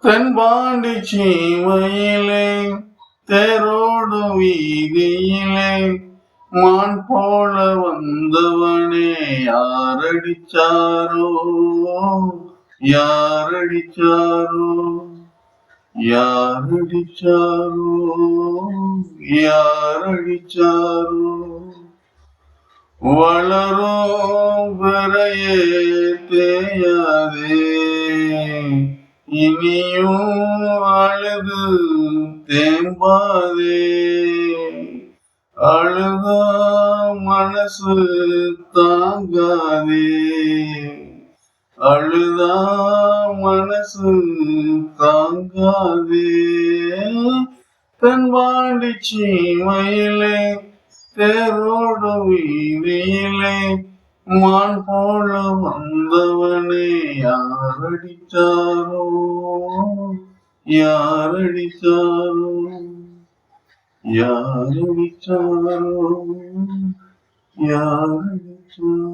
தென்பாண்டி சீமையிலே தேரோடு வீதியிலே மான் போல வந்தவனே யாரடிச்சாரோ யாரடிச்சாரோ யாரடிச்சாரோ யாரடிச்சாரோ வளரும் விரையே தேயாதே இனியும் அழுது தேம்பாதே அழுதா மனசு தாங்காதே அழுதா மனசு தாங்காதே தென்பாண்டி சீமையிலே தேரோடு வீதியிலே மான் போல வந்தவனே யாரடிச்சாரோ யாரடிச்சாரோ யாரடிச்சாரோ யாரடிச்சாரோ